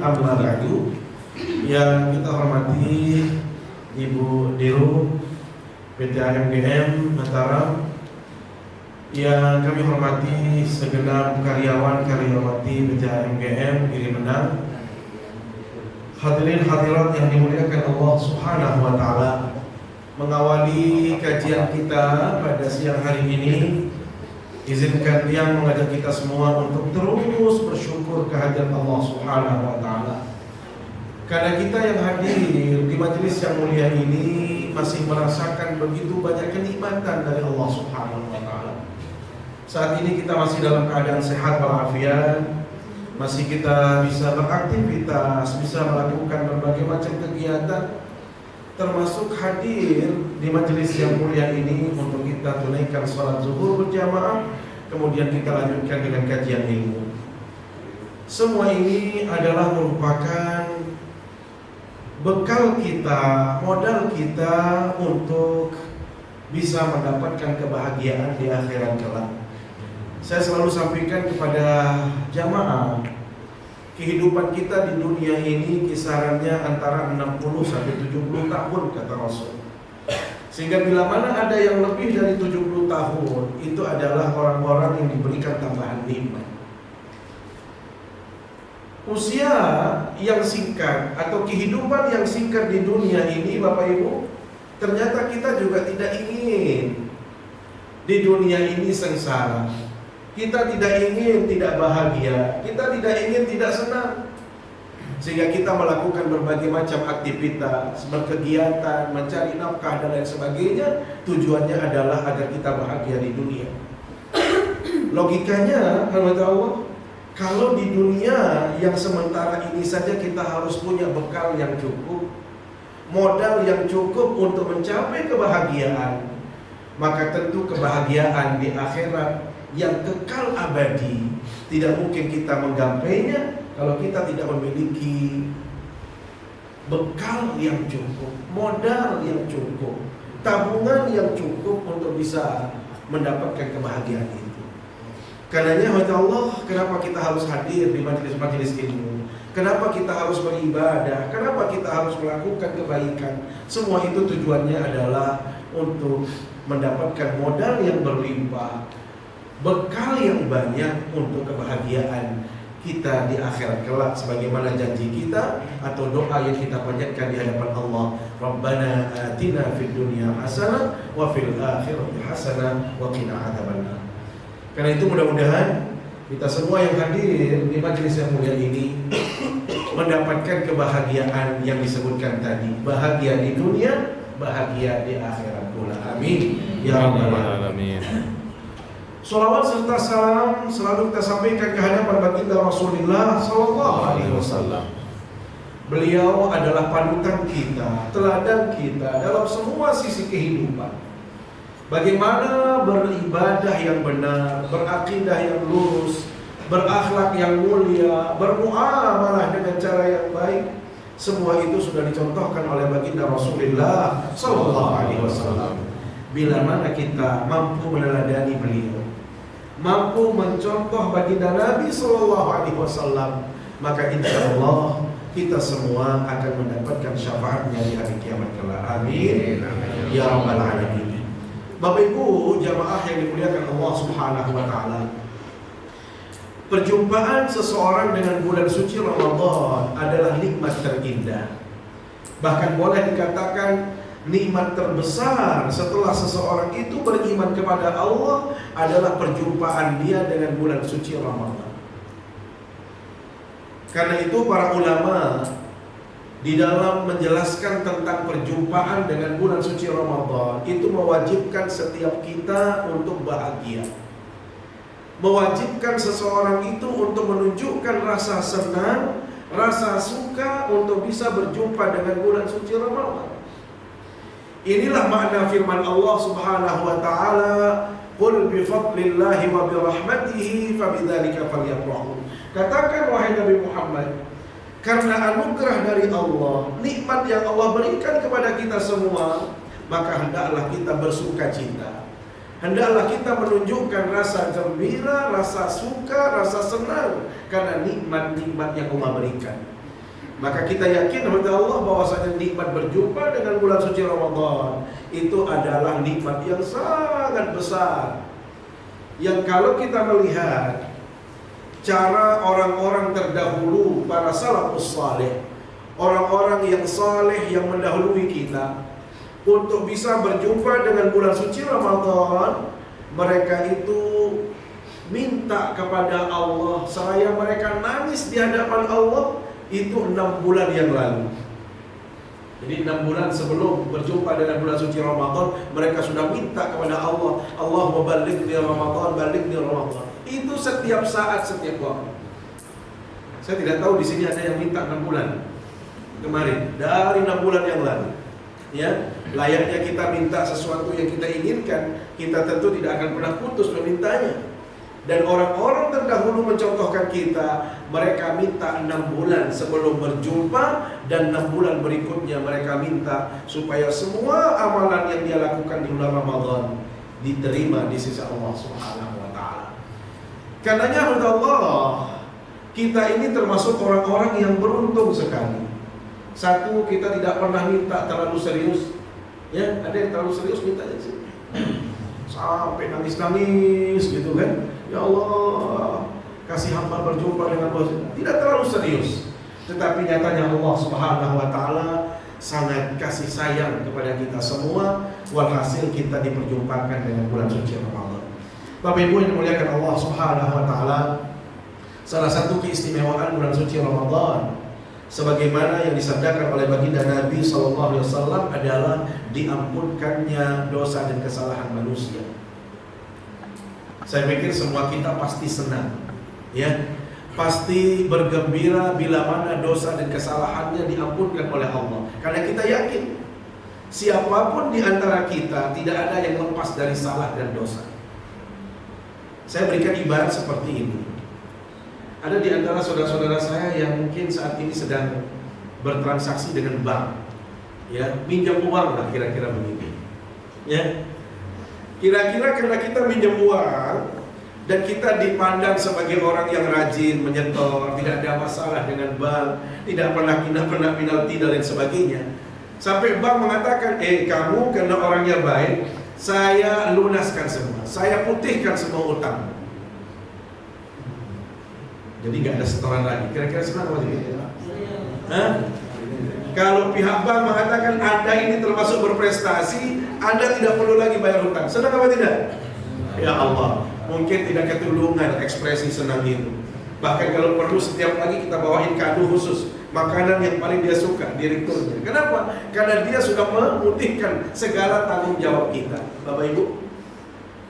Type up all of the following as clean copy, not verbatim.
Amma ba'du. Yang kita hormati Ibu Dirut PT AMGM Mataram, yang kami hormati segenap karyawan-karyawati PT AMGM Giri Menang, hadirin hadirat yang dimuliakan Allah Subhanahu wa taala. Mengawali kajian kita pada siang hari ini, izinkan yang mengajak kita semua untuk terus bersyukur kehadiran Allah Subhanahu wa taala. Karena kita yang hadir di majelis yang mulia ini masih merasakan begitu banyak kenikmatan dari Allah Subhanahu wa taala. Saat ini kita masih dalam keadaan sehat walafiat, masih kita bisa beraktivitas, bisa melakukan berbagai macam kegiatan, termasuk hadir di majelis yang mulia ini untuk kita tunaikan sholat zuhur berjamaah, kemudian kita lanjutkan dengan kajian ilmu. Semua ini adalah merupakan bekal kita, modal kita untuk bisa mendapatkan kebahagiaan di akhirat kelak. Saya selalu sampaikan kepada jamaah, kehidupan kita di dunia ini kisarannya antara 60 sampai 70 tahun kata Rasul. Sehingga bila mana ada yang lebih dari 70 tahun, itu adalah orang-orang yang diberikan tambahan nikmat. Usia yang singkat atau kehidupan yang singkat di dunia ini, Bapak Ibu, ternyata kita juga tidak ingin di dunia ini sengsara. Kita tidak ingin tidak bahagia, kita tidak ingin tidak senang. Sehingga kita melakukan berbagai macam aktivitas, berkegiatan, mencari nafkah dan lain sebagainya. Tujuannya adalah agar kita bahagia di dunia. Logikanya, Allah, kalau di dunia yang sementara ini saja kita harus punya bekal yang cukup, modal yang cukup untuk mencapai kebahagiaan, maka tentu kebahagiaan di akhirat yang kekal abadi tidak mungkin kita menggapainya kalau kita tidak memiliki bekal yang cukup, modal yang cukup, tabungan yang cukup untuk bisa mendapatkan kebahagiaan itu. Karenanya, Allah, kenapa kita harus hadir di majelis-majelis ilmu? Kenapa kita harus beribadah? Kenapa kita harus melakukan kebaikan? Semua itu tujuannya adalah untuk mendapatkan modal yang berlimpah, bekal yang banyak untuk kebahagiaan kita di akhirat kelak, sebagaimana janji kita atau doa yang kita panjatkan di hadapan Allah. Rabbana atina fid dunya hasanah wa fil akhirati hasanah wa qina adzabannar. Karena itu mudah-mudahan kita semua yang hadir di majelis yang mulia ini mendapatkan kebahagiaan yang disebutkan tadi, bahagia di dunia, bahagia di akhirat pula. Amin ya rabbal alamin. Shalawat serta salam selalu kita sampaikan ke hadapan baginda Rasulullah sallallahu alaihi wasallam. Beliau adalah panutan kita, teladan kita dalam semua sisi kehidupan. Bagaimana beribadah yang benar, berakidah yang lurus, berakhlak yang mulia, bermuamalah dengan cara yang baik. Semua itu sudah dicontohkan oleh baginda Rasulullah sallallahu alaihi wasallam. Bila mana kita mampu meneladani beliau, mampu mencontoh baginda Nabi sallallahu alaihi wasallam, maka insyaallah kita semua akan mendapatkan syafaatnya di hari kiamat kelak. Amin ya rabbal alamin. Bapak Ibu jamaah yang dimuliakan Allah Subhanahu wa taala, perjumpaan seseorang dengan bulan suci Ramadan adalah nikmat terindah. Bahkan boleh dikatakan nikmat terbesar setelah seseorang itu beriman kepada Allah adalah perjumpaan dia dengan bulan suci Ramadan. Karena itu para ulama di dalam menjelaskan tentang perjumpaan dengan bulan suci Ramadan itu mewajibkan setiap kita untuk bahagia, mewajibkan seseorang itu untuk menunjukkan rasa senang, rasa suka untuk bisa berjumpa dengan bulan suci Ramadan. Inilah makna firman Allah Subhanahu wa taala, "Qul bi fadlillahi wa bi rahmatihi fabidzalika falyafrahu." Katakan wahai Nabi Muhammad, Karena anugerah dari Allah, nikmat yang Allah berikan kepada kita semua, maka hendaklah kita bersuka cita. Hendaklah kita menunjukkan rasa gembira, rasa suka, rasa senang karena nikmat-nikmat yang Allah berikan. Maka kita yakin kepada Allah bahwasanya nikmat berjumpa dengan bulan suci Ramadan itu adalah nikmat yang sangat besar. Yang kalau kita melihat cara orang-orang terdahulu, para salafus saleh, orang-orang yang saleh yang mendahului kita, untuk bisa berjumpa dengan bulan suci Ramadan, mereka itu minta kepada Allah, seraya mereka nangis di hadapan Allah itu 6 bulan yang lalu. Jadi 6 bulan sebelum berjumpa dengan bulan suci Ramadan, mereka sudah minta kepada Allah, Allahumma balighni Ramadan, balighni Ramadan. Itu setiap saat, setiap waktu. Saya tidak tahu di sini ada yang minta 6 bulan kemarin, dari 6 bulan yang lalu. Ya, layaknya kita minta sesuatu yang kita inginkan, kita tentu tidak akan pernah putus memintanya. Dan orang-orang terdahulu mencontohkan kita, mereka minta 6 bulan sebelum berjumpa, dan 6 bulan berikutnya mereka minta supaya semua amalan yang dia lakukan di bulan Ramadan diterima di sisi Allah Subhanahu wa taala. Karenanya Allah, kita ini termasuk orang-orang yang beruntung sekali. Satu, kita tidak pernah minta terlalu serius. Ya, ada yang terlalu serius mintanya sih. Sampai nangis-nangis gitu kan. Ya Allah, kasih hamba berjumpa dengan bos. Tidak terlalu serius. Tetapi nyatanya Allah Subhanahu wa taala sangat kasih sayang kepada kita semua. Walhasil kita diperjumpakan dengan bulan suci Ramadan. Bapak Ibu yang dimuliakan Allah Subhanahu wa taala, salah satu keistimewaan bulan suci Ramadan sebagaimana yang disabdakan oleh baginda Nabi SAW adalah diampunkannya dosa dan kesalahan manusia. Saya pikir semua kita pasti senang, ya, pasti bergembira bila mana dosa dan kesalahannya diampunkan oleh Allah. Karena kita yakin siapapun di antara kita tidak ada yang lepas dari salah dan dosa. Saya berikan ibarat seperti ini. Ada di antara saudara-saudara saya yang mungkin saat ini sedang bertransaksi dengan bank, ya, minjam uang lah kira-kira begitu, ya. Kira-kira karena kita minjam uang dan kita dipandang sebagai orang yang rajin menyetor, tidak ada masalah dengan bank, tidak pernah penalti dan lain sebagainya. Sampai bank mengatakan, kamu karena orangnya baik, saya lunaskan semua, saya putihkan semua utang. Jadi nggak ada setoran lagi. Kira-kira senang apa sih? Kalau pihak bank mengatakan Anda ini termasuk berprestasi, Anda tidak perlu lagi bayar hutang, senang apa tidak? Ya Allah, mungkin tidak ketulungan ekspresi senang itu. Bahkan kalau perlu setiap pagi kita bawain kado khusus, makanan yang paling dia suka, direkturnya. Kenapa? Karena dia sudah memutihkan segala tanggung jawab kita. Bapak Ibu,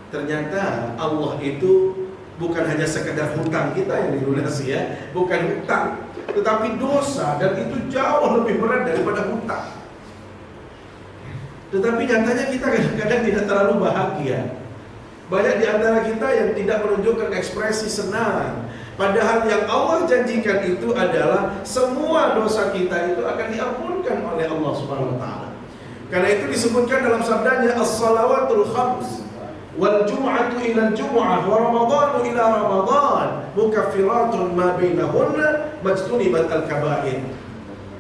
ternyata Allah itu bukan hanya sekedar hutang kita yang dilunasi, ya, bukan hutang, tetapi dosa, dan itu jauh lebih berat daripada hutang. Tetapi nyatanya kita kadang-kadang tidak terlalu bahagia. Banyak di antara kita yang tidak menunjukkan ekspresi senang. Padahal yang Allah janjikan itu adalah semua dosa kita itu akan diampunkan oleh Allah Subhanahu wa taala. Karena itu disebutkan dalam sabdanya as-salawatul khams wal jum'atu ila al-jum'ah wa ramadhanu ila ramadhan mukaffiratun ma bainahunna majtunibat al-kaba'ir.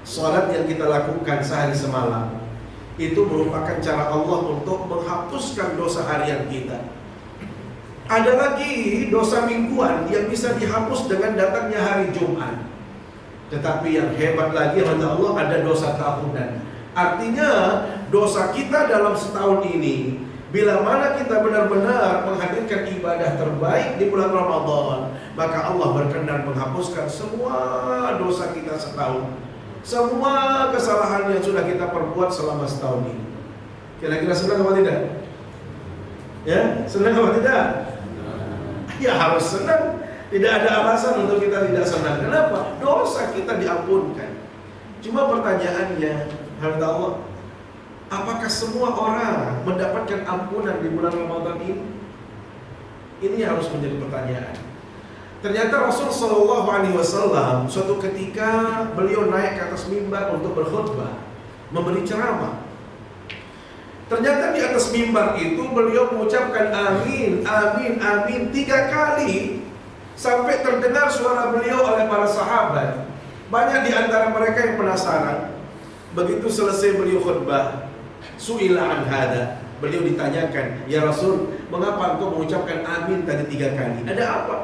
Salat yang kita lakukan sehari semalam itu merupakan cara Allah untuk menghapuskan dosa harian kita. Ada lagi dosa mingguan yang bisa dihapus dengan datangnya hari Jumat. Tetapi yang hebat lagi, kata Allah, ada dosa tahunan. Artinya dosa kita dalam setahun ini, bila mana kita benar-benar menghadirkan ibadah terbaik di bulan Ramadan, maka Allah berkenan menghapuskan semua dosa kita setahun, semua kesalahan yang sudah kita perbuat selama setahun ini. Kira-kira senang apa tidak? Ya, senang apa tidak? Ya harus senang. Tidak ada alasan untuk kita tidak senang. Kenapa? Dosa kita diampunkan. Cuma pertanyaannya, kata Allah, apakah semua orang mendapatkan ampunan di bulan Ramadan ini? Ini harus menjadi pertanyaan. Ternyata Rasul Shallallahu Alaihi Wasallam suatu ketika beliau naik ke atas mimbar untuk berkhutbah, memberi ceramah. Ternyata di atas mimbar itu beliau mengucapkan amin, amin, amin 3 kali sampai terdengar suara beliau oleh para sahabat. Banyak di antara mereka yang penasaran. Begitu selesai beliau khutbah, su'ila an hada, beliau ditanyakan, ya Rasul, mengapa engkau mengucapkan amin tadi 3 kali? Ada apa?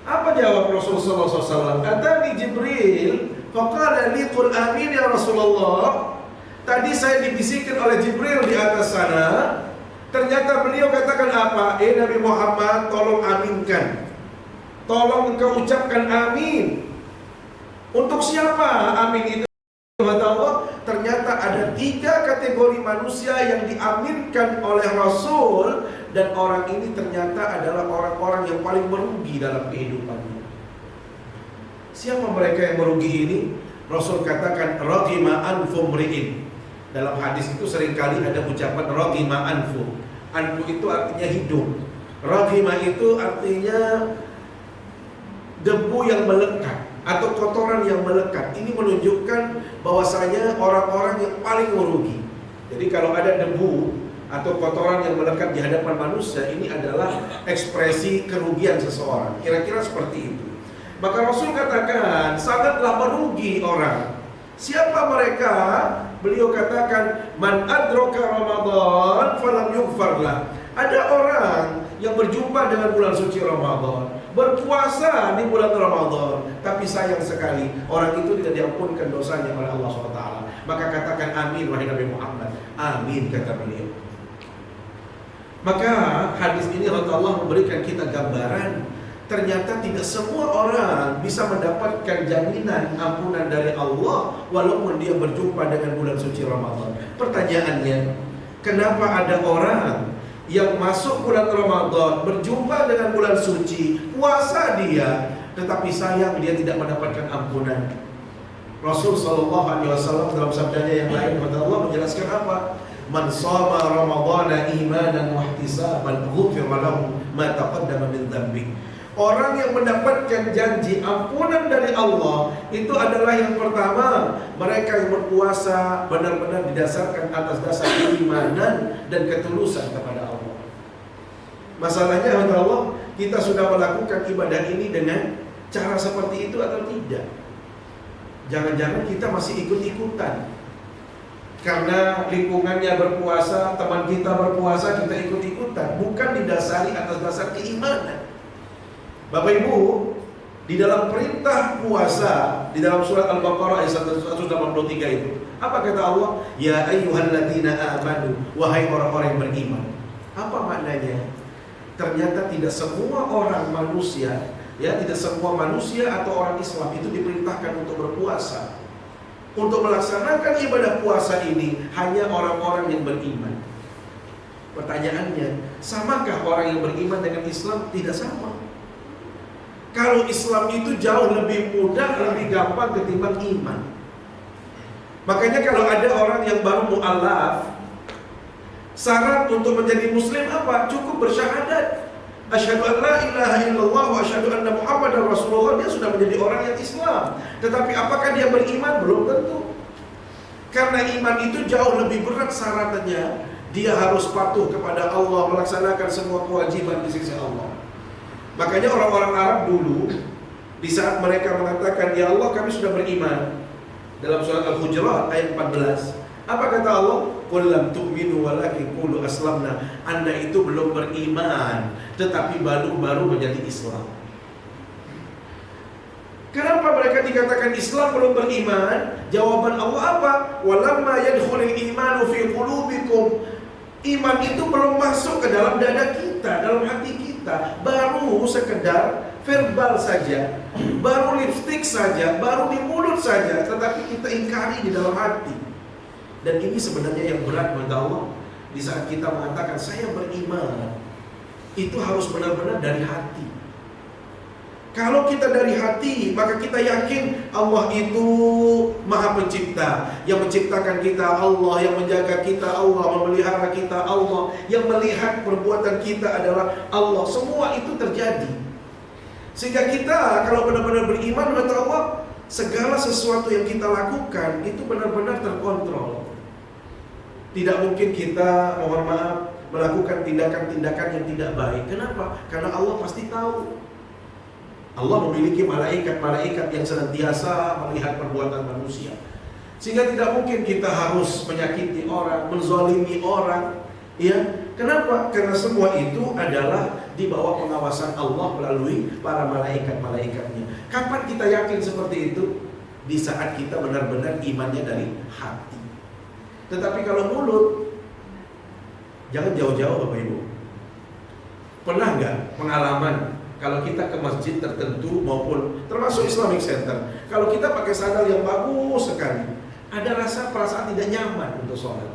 Apa jawab Rasulullah SAW? Atani Jibril, faqala li qul amin ya Rasulullah. Tadi saya dibisikkan oleh Jibril di atas sana. Ternyata beliau katakan apa? Nabi Muhammad, tolong aminkan. Tolong engkau ucapkan amin. Untuk siapa amin itu? Allah, ternyata ada 3 kategori manusia yang diaminkan oleh Rasul. Dan orang ini ternyata adalah orang-orang yang paling merugi dalam kehidupannya. Siapa mereka yang merugi ini? Rasul katakan raghima anfu mri'in. Dalam hadis itu seringkali ada ucapan raghima anfu. Anfu itu artinya hidung. Raghima itu artinya debu yang melekat atau kotoran yang melekat. Ini menunjukkan bahwasanya orang-orang yang paling merugi. Jadi kalau ada debu atau kotoran yang melekat di hadapan manusia, ini adalah ekspresi kerugian seseorang. Kira-kira seperti itu. Maka Rasul katakan sangatlah merugi orang. Siapa mereka? Beliau katakan man adraka Ramadan falam yughfar lah. Ada orang yang berjumpa dengan bulan suci Ramadan, berpuasa di bulan Ramadan, tapi sayang sekali orang itu tidak diampunkan dosanya oleh Allah SWT. Maka katakan amin wahai Nabi Muhammad. Amin kata beliau. Maka hadis ini Allah memberikan kita gambaran, ternyata tidak semua orang bisa mendapatkan jaminan ampunan dari Allah walaupun dia berjumpa dengan bulan suci Ramadan. Pertanyaannya, kenapa ada orang yang masuk bulan Ramadan, berjumpa dengan bulan suci, puasa dia, tetapi sayang dia tidak mendapatkan ampunan? Rasul Shallallahu Alaihi Wasallam dalam sabdanya yang lain, Allah menjelaskan apa? Man shoma Ramadhana imanan wa ihtisaban ghufira lahu ma taqaddama min dhanbi. Orang yang mendapatkan janji ampunan dari Allah itu adalah yang pertama, mereka yang berpuasa benar-benar didasarkan atas dasar keimanan dan ketulusan kepada Allah. Masalahnya Allah, kita sudah melakukan ibadah ini dengan cara seperti itu atau tidak? Jangan-jangan kita masih ikut-ikutan. Karena lingkungannya berpuasa, teman kita berpuasa, kita ikut-ikutan. Bukan didasari atas dasar keimanan. Bapak Ibu, di dalam perintah puasa, di dalam surat Al-Baqarah ayat 183 itu, apa kata Allah? Ya ayyuhalladzina amanu, wahai orang-orang yang beriman. Apa maknanya? Ternyata tidak semua orang manusia, tidak semua manusia atau orang Islam itu diperintahkan untuk berpuasa. Untuk melaksanakan ibadah puasa ini hanya orang-orang yang beriman. Pertanyaannya, samakah orang yang beriman dengan Islam? Tidak sama. Kalau Islam itu jauh lebih mudah, lebih gampang ketimbang iman. Makanya kalau ada orang yang baru mu'alaf, syarat untuk menjadi muslim apa? Cukup bersyahadat asyhadu an la ilaha illallah wa asyhadu anna Muhammadar Rasulullah. Dia sudah menjadi orang yang Islam. Tetapi apakah dia beriman? Belum tentu. Karena iman itu jauh lebih berat syaratnya. Dia harus patuh kepada Allah, melaksanakan semua kewajiban di sisi Allah. Makanya orang-orang Arab dulu, di saat mereka mengatakan, ya Allah kami sudah beriman, dalam surat Al-Hujurat ayat 14, apa kata Allah? Qul lam tu'minu walakin qulu aslamna. Anda itu belum beriman, tetapi baru menjadi Islam. Kenapa mereka dikatakan Islam belum beriman? Jawaban Allah apa? Walamma yadkhulul imanu fi qulubikum. Iman itu belum masuk ke dalam dada kita, dalam hati kita. Baru sekedar verbal saja, baru lipstik saja, baru di mulut saja, tetapi kita ingkari di dalam hati. Dan ini sebenarnya yang berat buat Allah. Di saat kita mengatakan saya beriman, itu harus benar-benar dari hati. Kalau kita dari hati, maka kita yakin Allah itu Maha Pencipta. Yang menciptakan kita Allah, yang menjaga kita Allah, memelihara kita Allah, yang melihat perbuatan kita adalah Allah. Semua itu terjadi. Sehingga kita kalau benar-benar beriman kepada Allah, segala sesuatu yang kita lakukan itu benar-benar terkontrol. Tidak mungkin kita, mohon maaf, melakukan tindakan-tindakan yang tidak baik. Kenapa? Karena Allah pasti tahu. Allah memiliki malaikat-malaikat yang senantiasa melihat perbuatan manusia. Sehingga tidak mungkin kita harus menyakiti orang, menzalimi orang. Ya, kenapa? Karena semua itu adalah di bawah pengawasan Allah melalui para malaikat-malaikatnya. Kapan kita yakin seperti itu? Di saat kita benar-benar imannya dari hati. Tetapi kalau mulut, jangan jauh-jauh Bapak Ibu. Pernah nggak pengalaman kalau kita ke masjid tertentu maupun termasuk Islamic Center, kalau kita pakai sandal yang bagus sekali, ada rasa perasaan tidak nyaman untuk sholat.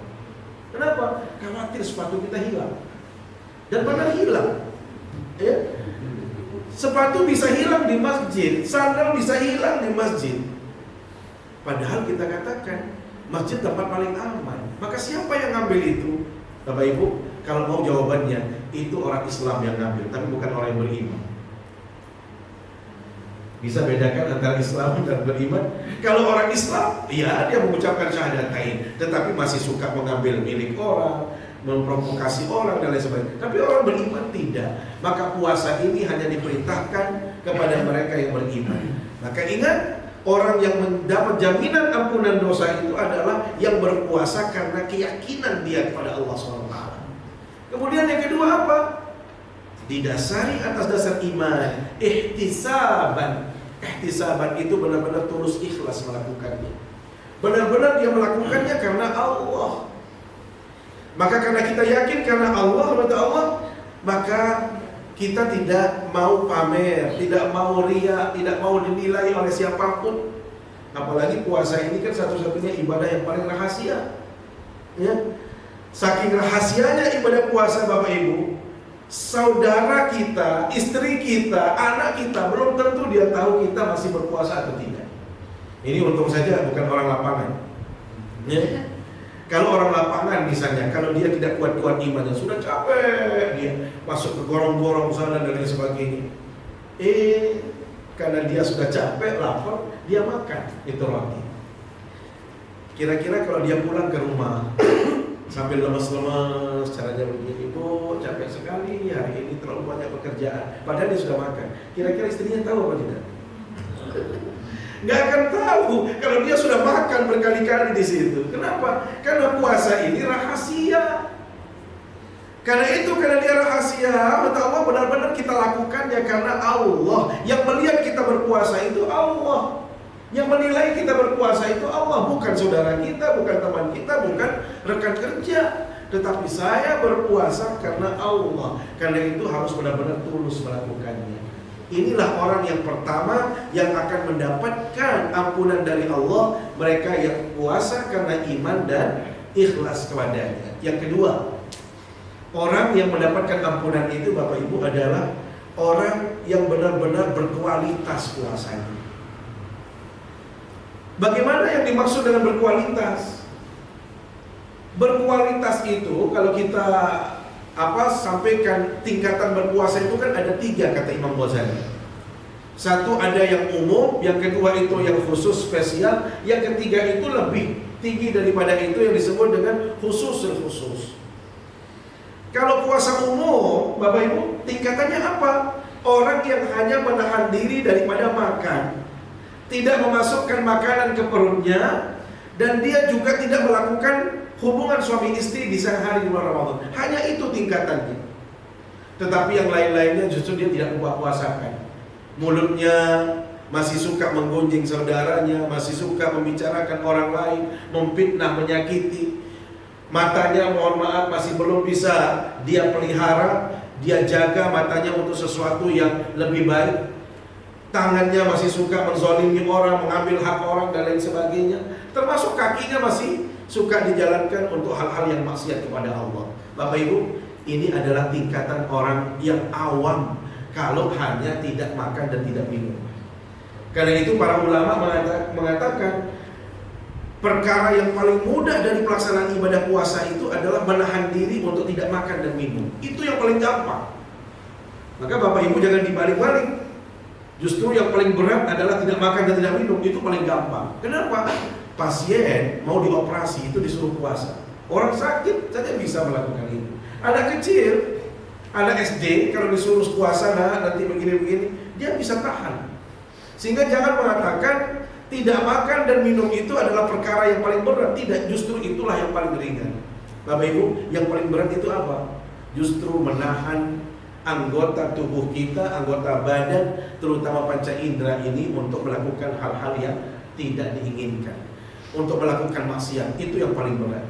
Kenapa? Khawatir sepatu kita hilang. Dan benar hilang. Ya? Sepatu bisa hilang di masjid, sandal bisa hilang di masjid. Padahal kita katakan masjid tempat paling aman. Maka siapa yang ngambil itu? Bapak Ibu, kalau mau jawabannya, itu orang Islam yang ngambil, tapi bukan orang yang beriman. Bisa bedakan antara Islam dan beriman? Kalau orang Islam, ya dia mengucapkan syahadatain, tetapi masih suka mengambil milik orang, memprovokasi orang dan lain sebagainya. Tapi orang beriman tidak. Maka puasa ini hanya diperintahkan kepada mereka yang beriman. Maka ingat, orang yang mendapat jaminan ampunan dosa itu adalah yang berpuasa karena keyakinan dia kepada Allah SWT. Kemudian yang kedua apa? Didasari atas dasar iman, ihtisaban. Ihtisaban itu benar-benar tulus ikhlas melakukannya. Benar-benar dia melakukannya karena Allah. Maka karena kita yakin karena Allah, maka kita tidak mau pamer, tidak mau riya, tidak mau dinilai oleh siapapun. Apalagi puasa ini kan satu-satunya ibadah yang paling rahasia. Ya. Saking rahasianya ibadah puasa Bapak Ibu, saudara kita, istri kita, anak kita belum tentu dia tahu kita masih berpuasa atau tidak. Ini untung saja bukan orang lapangan. Ya. Kalau orang lapangan misalnya, kalau dia tidak kuat-kuat imannya, sudah capek dia masuk ke gorong-gorong sana dan lain sebagainya. Karena dia sudah capek, lapar, dia makan itu roti. Kira-kira kalau dia pulang ke rumah sambil lemes-lemes, caranya begini, "Bu, capek sekali hari ini, terlalu banyak pekerjaan." Padahal dia sudah makan. Kira-kira istrinya tahu apa tidak? Nggak akan tahu kalau dia sudah makan berkali-kali di situ. Kenapa? Karena puasa ini rahasia. Karena dia rahasia, maka Allah benar-benar kita lakukannya karena Allah. Yang melihat kita berpuasa itu Allah. Yang menilai kita berpuasa itu Allah, bukan saudara kita, bukan teman kita, bukan rekan kerja. Tetapi saya berpuasa karena Allah. Karena itu harus benar-benar tulus melakukannya. Inilah orang yang pertama yang akan mendapatkan ampunan dari Allah, mereka yang puasa karena iman dan ikhlas kepadanya. Yang kedua, orang yang mendapatkan ampunan itu Bapak Ibu adalah orang yang benar-benar berkualitas puasanya. Bagaimana yang dimaksud dengan berkualitas? Berkualitas itu kalau kita sampaikan tingkatan berpuasa itu kan ada 3 kata Imam Ghazali. Satu ada yang umum, yang kedua itu yang khusus spesial, yang ketiga itu lebih tinggi daripada itu yang disebut dengan khusus. Kalau puasa umum, Bapak Ibu, tingkatannya apa? Orang yang hanya menahan diri daripada makan, tidak memasukkan makanan ke perutnya, dan dia juga tidak melakukan hubungan suami istri di siang hari di bulan Ramadan. Hanya itu tingkatannya. Tetapi yang lain-lainnya justru dia tidak mempuasakan. Mulutnya masih suka menggunjing saudaranya, masih suka membicarakan orang lain, memfitnah, menyakiti. Matanya mohon maaf masih belum bisa dia pelihara, dia jaga matanya untuk sesuatu yang lebih baik. Tangannya masih suka menzalimi orang, mengambil hak orang dan lain sebagainya. Termasuk kakinya masih suka dijalankan untuk hal-hal yang maksiat kepada Allah. Bapak Ibu, ini adalah tingkatan orang yang awam kalau hanya tidak makan dan tidak minum. Karena itu para ulama mengatakan perkara yang paling mudah dari pelaksanaan ibadah puasa itu adalah menahan diri untuk tidak makan dan minum. Itu yang paling gampang. Maka Bapak Ibu jangan dibalik-balik. Justru yang paling berat adalah tidak makan dan tidak minum, itu paling gampang. Kenapa? Pasien mau dioperasi itu disuruh puasa. Orang sakit saja bisa melakukan itu. Anak kecil, anak SD kalau disuruh puasa nanti begini-begini, dia bisa tahan. Sehingga jangan mengatakan tidak makan dan minum itu adalah perkara yang paling berat. Tidak, justru itulah yang paling ringan. Bapak Ibu, yang paling berat itu apa? Justru menahan anggota tubuh kita, anggota badan, terutama panca indera ini untuk melakukan hal-hal yang tidak diinginkan, untuk melakukan maksiat, itu yang paling berat.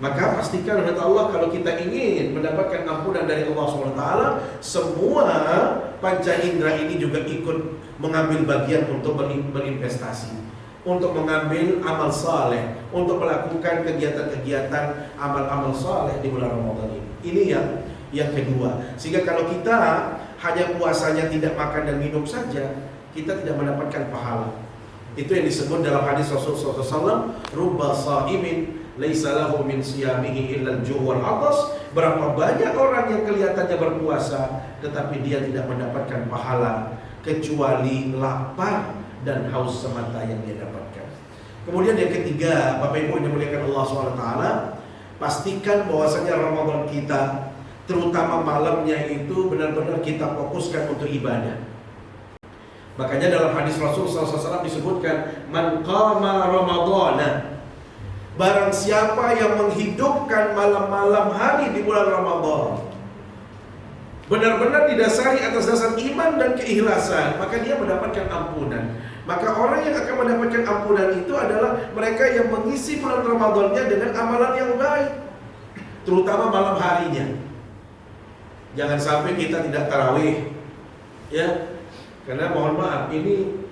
Maka pastikan kata Allah, kalau kita ingin mendapatkan ampunan dari Allah SWT, semua panca indera ini juga ikut mengambil bagian untuk berinvestasi, untuk mengambil amal saleh, untuk melakukan kegiatan-kegiatan amal-amal saleh di bulan Ramadan ini. Ini yang kedua. Sehingga kalau kita hanya puasanya tidak makan dan minum saja, kita tidak mendapatkan pahala. Itu yang disebut dalam hadis Rasulullah SAW, rubba sa'imin laisa lahu min siyamihi illa al-ju' wal 'atas. Berapa banyak orang yang kelihatannya berpuasa tetapi dia tidak mendapatkan pahala kecuali lapar dan haus semata yang dia dapatkan. Kemudian yang ketiga, Bapak Ibu yang dimuliakan Allah SWT, pastikan bahwasanya Ramadan kita, terutama malamnya itu benar-benar kita fokuskan untuk ibadah. Makanya dalam hadis Rasul SAW disebutkan, man qama ramadhana, barang siapa yang menghidupkan malam-malam hari di bulan Ramadan, benar-benar didasari atas dasar iman dan keikhlasan, maka dia mendapatkan ampunan. Maka orang yang akan mendapatkan ampunan itu adalah mereka yang mengisi bulan Ramadannya dengan amalan yang baik, terutama malam harinya. Jangan sampai kita tidak tarawih, ya, karena mohon maaf, ini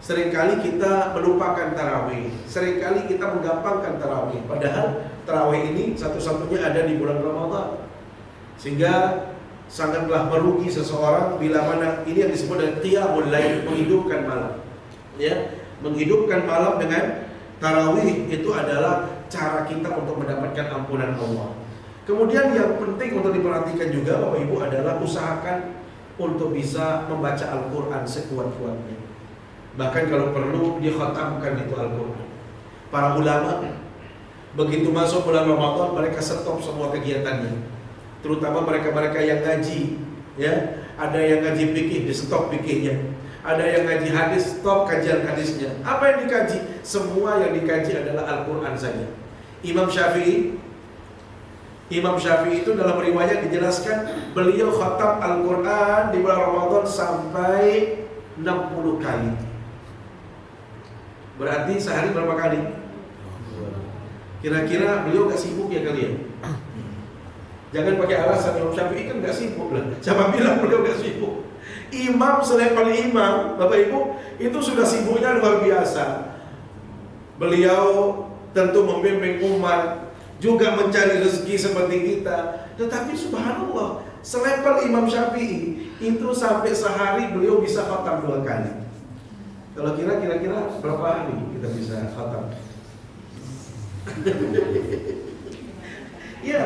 seringkali kita melupakan tarawih, seringkali kita menggampangkan tarawih, padahal tarawih ini satu-satunya ada di bulan Ramadan. Sehingga sangatlah merugi seseorang bila mana ini yang disebut dengan qiyamul lail, menghidupkan malam. Ya, menghidupkan malam dengan tarawih itu adalah cara kita untuk mendapatkan ampunan Allah. Kemudian yang penting untuk diperhatikan juga Bapak Ibu adalah usahakan untuk bisa membaca Al-Quran sekuat-kuatnya. Bahkan kalau perlu dikhatamkan itu Al-Quran. Para ulama begitu masuk bulan Ramadan mereka stop semua kegiatannya. Terutama mereka-mereka yang ngaji, ya, ada yang ngaji fikih, di stop fikihnya. Ada yang ngaji hadis, stop kajian hadisnya. Apa yang dikaji? Semua yang dikaji adalah Al-Quran saja. Imam Syafi'i itu dalam riwayat dijelaskan beliau khatam Al-Quran di bulan Ramadan sampai 60 kali. Berarti sehari berapa kali? Kira-kira beliau gak sibuk ya kalian? Jangan pakai alasan Imam Syafi'i kan gak sibuk lah. Siapa bilang beliau gak sibuk? Imam selevel imam, Bapak Ibu, itu sudah sibuknya luar biasa. Beliau tentu membimbing umat, juga mencari rezeki seperti kita. Tetapi subhanallah, selevel Imam Syafi'i itu sampai sehari beliau bisa khatam 2 kali. Kalau kira-kira berapa hari kita bisa khatam? Ya,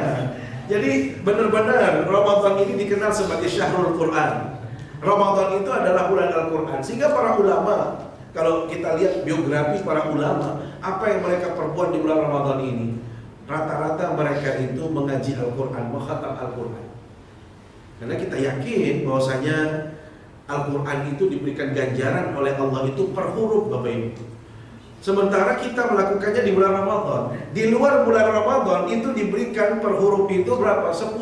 jadi benar-benar Ramadan ini dikenal sebagai Syahrul Quran. Ramadan itu adalah bulan Al-Quran. Sehingga para ulama, kalau kita lihat biografi para ulama, apa yang mereka perbuat di bulan Ramadan ini, rata-rata mereka itu mengaji Al-Quran, mengkhatam Al-Quran. Karena kita yakin bahwasanya Al-Quran itu diberikan ganjaran oleh Allah itu per huruf, Bapak Ibu. Sementara kita melakukannya di bulan Ramadan. Di luar bulan Ramadan itu diberikan per huruf itu berapa? 10.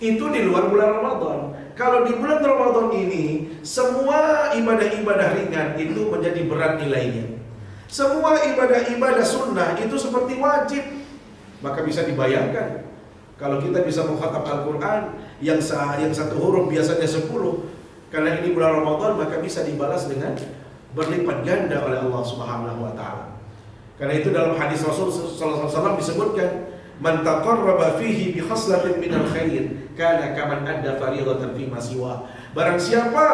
Itu di luar bulan Ramadan. Kalau di bulan Ramadan ini, semua ibadah-ibadah ringan itu menjadi berat nilainya. Semua ibadah-ibadah sunnah itu seperti wajib. Maka bisa dibayangkan, kalau kita bisa mengkhatam Al-Quran yang satu huruf biasanya 10, karena ini bulan Ramadan, maka bisa dibalas dengan berlipat ganda oleh Allah Subhanahu wa taala. Karena itu dalam hadis Rasul sallallahu alaihi wasallam disebutkan, man taqarraba fihi bi khaslatin minal khair kana kaman adda fariidatan fi ma siwa. Barang siapa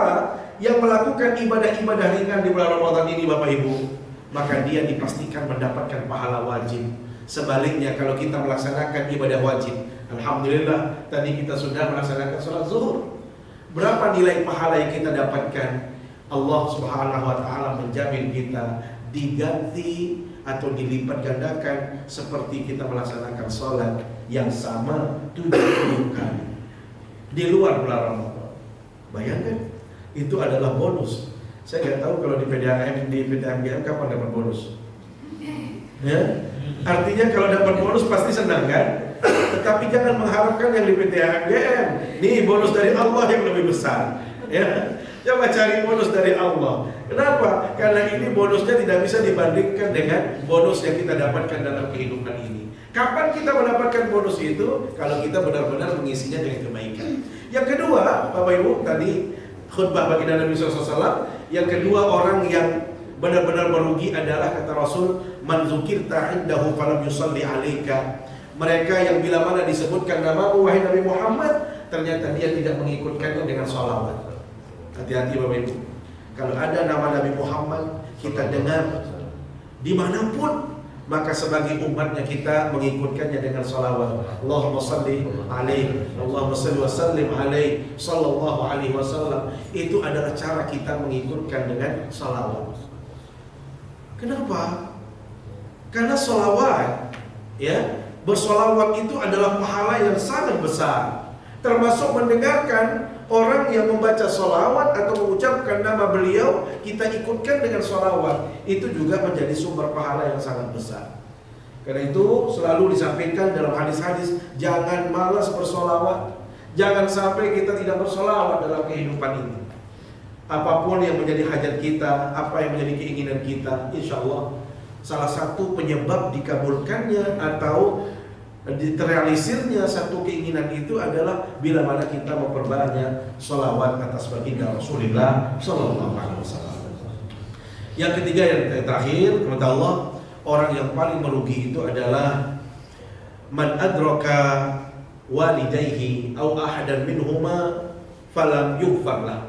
yang melakukan ibadah-ibadah ringan di bulan Ramadan ini Bapak Ibu, maka dia dipastikan mendapatkan pahala wajib. Sebaliknya kalau kita melaksanakan ibadah wajib, alhamdulillah tadi kita sudah melaksanakan sholat zuhur. Berapa nilai pahala yang kita dapatkan? Allah Subhanahu wa taala menjamin kita diganti atau dilipat gandakan seperti kita melaksanakan sholat yang sama 70 kali di luar bulan Ramadan. Bayangkan, itu adalah bonus. Saya nggak tahu kalau di PDAM, di PTMGM kapan dapat bonus. Ya, artinya kalau dapat bonus pasti senang kan? Tetapi jangan mengharapkan yang di PTMGM. Nih bonus dari Allah yang lebih besar. Ya, coba cari bonus dari Allah. Kenapa? Karena ini bonusnya tidak bisa dibandingkan dengan bonus yang kita dapatkan dalam kehidupan ini. Kapan kita mendapatkan bonus itu? Kalau kita benar-benar mengisinya dengan kebaikan. Yang kedua, Bapak Ibu, tadi khutbah baginda Nabi SAW. Yang kedua, orang yang benar-benar merugi adalah kata Rasul, man dzukirta indahu falam yusalli 'alaika. Mereka yang bila mana disebutkan namamu wahai Nabi Muhammad, ternyata dia tidak mengikutkannya dengan sholawat. Hati-hati Bapak Ibu. Kalau ada nama Nabi Muhammad kita dengar dimanapun, maka sebagai umatnya kita mengikutkannya dengan sholawat. Allahumma salli alaihi, Allahumma salli wa sallim alaihi, sallallahu alaihi wasallam. Itu adalah cara kita mengikutkan dengan sholawat. Kenapa? Karena sholawat, ya, bersolawat itu adalah pahala yang sangat besar. Termasuk mendengarkan orang yang membaca sholawat atau mengucapkan nama beliau, kita ikutkan dengan sholawat, itu juga menjadi sumber pahala yang sangat besar. Karena itu selalu disampaikan dalam hadis-hadis, jangan malas bersolawat. Jangan sampai kita tidak bersolawat dalam kehidupan ini. Apapun yang menjadi hajat kita, apa yang menjadi keinginan kita, insya Allah salah satu penyebab dikabulkannya atau terrealisirnya satu keinginan itu adalah bila mana kita memperbanyak sholawat atas baginda Rasulullah Sallallahu Alaihi Wasallam. Yang ketiga, yang terakhir, kata Allah, orang yang paling merugi itu adalah man adraka walidayhi au ahadan minhuma falam yughfar lah.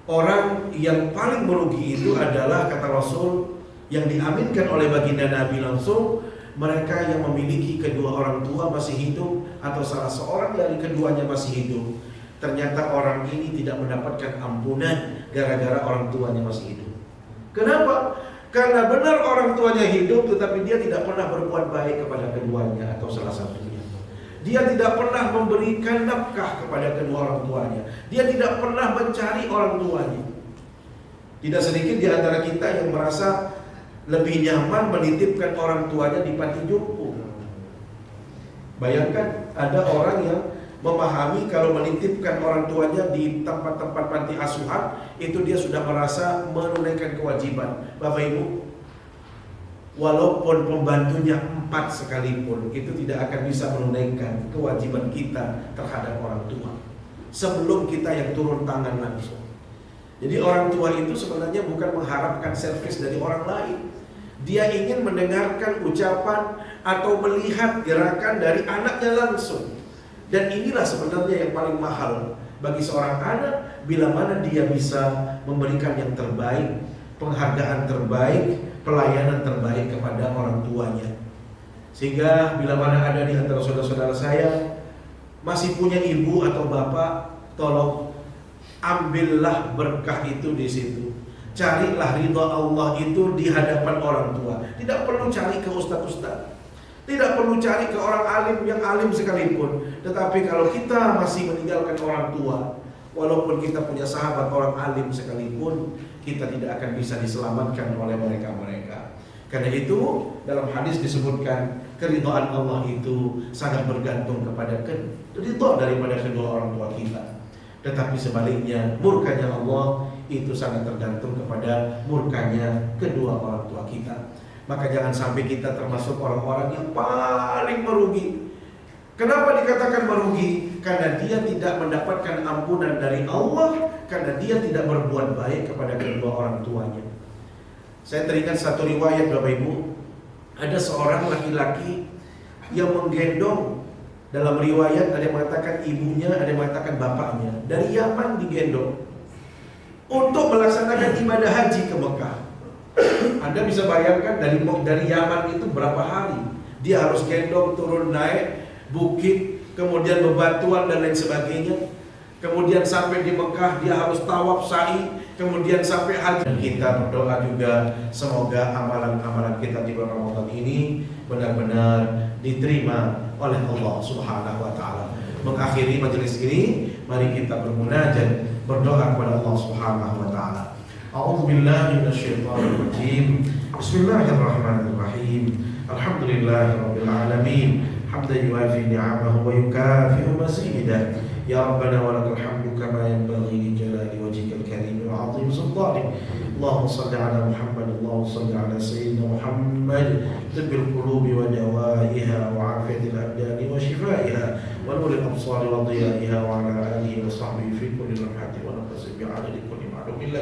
Orang yang paling merugi itu adalah kata Rasul yang diaminkan oleh baginda Nabi langsung, mereka yang memiliki kedua orang tua masih hidup atau salah seorang dari keduanya masih hidup. Ternyata orang ini tidak mendapatkan ampunan gara-gara orang tuanya masih hidup. Kenapa? Karena benar orang tuanya hidup tetapi dia tidak pernah berbuat baik kepada keduanya atau salah satunya. Dia tidak pernah memberikan nafkah kepada kedua orang tuanya. Dia tidak pernah mencari orang tuanya. Tidak sedikit di antara kita yang merasa lebih nyaman menitipkan orang tuanya di panti jompo. Bayangkan ada orang yang memahami kalau menitipkan orang tuanya di tempat-tempat panti asuhan itu dia sudah merasa menunaikan kewajiban. Bapak Ibu, walaupun pembantunya 4 sekalipun, itu tidak akan bisa menunaikan kewajiban kita terhadap orang tua sebelum kita yang turun tangan langsung. Jadi orang tua itu sebenarnya bukan mengharapkan servis dari orang lain. Dia ingin mendengarkan ucapan atau melihat gerakan dari anaknya langsung. Dan inilah sebenarnya yang paling mahal bagi seorang anak, bila mana dia bisa memberikan yang terbaik, penghargaan terbaik, pelayanan terbaik kepada orang tuanya. Sehingga bila mana ada di antara saudara-saudara saya masih punya ibu atau bapak, tolong ambillah berkah itu di situ. Carilah ridha Allah itu di hadapan orang tua. Tidak perlu cari ke ustaz-ustaz, tidak perlu cari ke orang alim yang alim sekalipun. Tetapi kalau kita masih meninggalkan orang tua, walaupun kita punya sahabat orang alim sekalipun, kita tidak akan bisa diselamatkan oleh mereka-mereka. Karena itu dalam hadis disebutkan keridhaan Allah itu sangat bergantung kepada ridha daripada kedua orang tua kita. Tetapi sebaliknya, murkanya Allah itu sangat tergantung kepada murkanya kedua orang tua kita. Maka jangan sampai kita termasuk orang-orang yang paling merugi. Kenapa dikatakan merugi? Karena dia tidak mendapatkan ampunan dari Allah, karena dia tidak berbuat baik kepada kedua orang tuanya. Saya teringat satu riwayat Bapak Ibu, ada seorang laki-laki yang menggendong, dalam riwayat ada yang mengatakan ibunya, ada yang mengatakan bapaknya, dari Yaman digendong untuk melaksanakan ibadah haji ke Mekah. Anda bisa bayangkan dari Yaman itu berapa hari dia harus gendong turun naik bukit, kemudian bebatuan dan lain sebagainya. kemudian sampai di Mekah dia harus tawaf sa'i, kemudian sampai haji. Dan kita berdoa juga semoga amalan-amalan kita di bulan Ramadan ini benar-benar diterima oleh Allah Subhanahu wa taala. Mengakhiri majelis ini, mari kita bermunajat, berdoa kepada Allah Subhanahu wa taala. A'udzu billahi minasyaitonir rajim. Bismillahirrahmanirrahim. Alhamdulillahirabbil alamin. Hamdan yuafi ni'amahu wa yukafi'u mazidah. Ya Rabbana wa lakal hamdu kama yanbaghi li jalali wajhikal karim wa 'azimi sultanik. Allahumma shalli ala Muhammad, Allahumma shalli ala sayyidina Muhammad, tibbil qulubi wa dawaiha wa 'afiyatil abdani wa shifaiha wa nuril absari wa dhiyaiha wa ala alihi wa sahbihi fi kulli lamhatin wa nafsin bi'adadi kulli ma'lumin.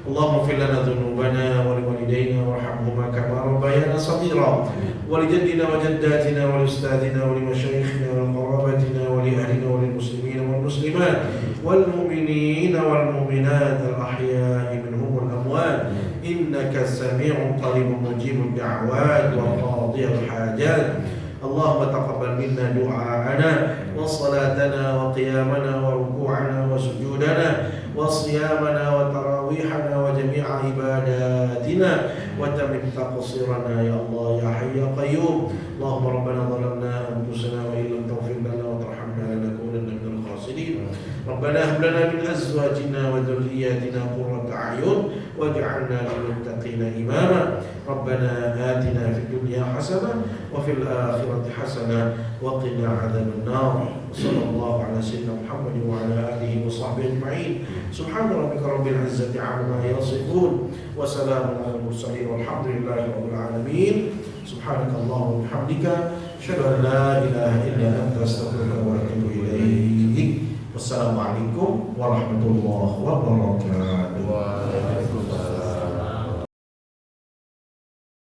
Allahumma ighfir lana dhunubana wa liwalidayna warhamhuma kama rabbayana shaghira wa lijaddina wa jaddatina wa liustadina wa limashayikhina wa qarabatina wa li ahlina wa lil muslimina wal muslimat wal mu'minina wal mu'minat al ahya'i minhum wal amwat innaka sami'un qaribun mujibud da'awat wa qadiyal hajat. Allahumma taqabbal minna du'a'ana wa salatana wa qiyamana wa ruku'ana wa sujudana wa siyamana wa tarawihana wa jami'a ibadatina wa tamim taqsirana ya Allah ya hayy ya qayyum. Allahumma rabbana zalamna anfusana wa illam taghfir lana wa tarhamna lanakunanna minal khasirin. Rabbana hab lana min azwajina wa dhurriyyatina qurrata a'yun waj'alna lil muttaqina imama. Rabbana atina fid dunya hasanah wa fil akhirati hasanah wa qina 'adzaban nar. Sallallahu ala sayyidina Muhammad wa ala alihi wa sahbihi ajma'in. Subhana rabbika rabbil izzati 'amma yasifun wa salamun 'alal mursalin walhamdulillahi rabbil alamin. Subhanakallahumma wa bihamdika asyhadu an la ilaha illa anta astaghfiruka wa atubu ilaik. Wassalamualaikum warahmatullahi wabarakatuh.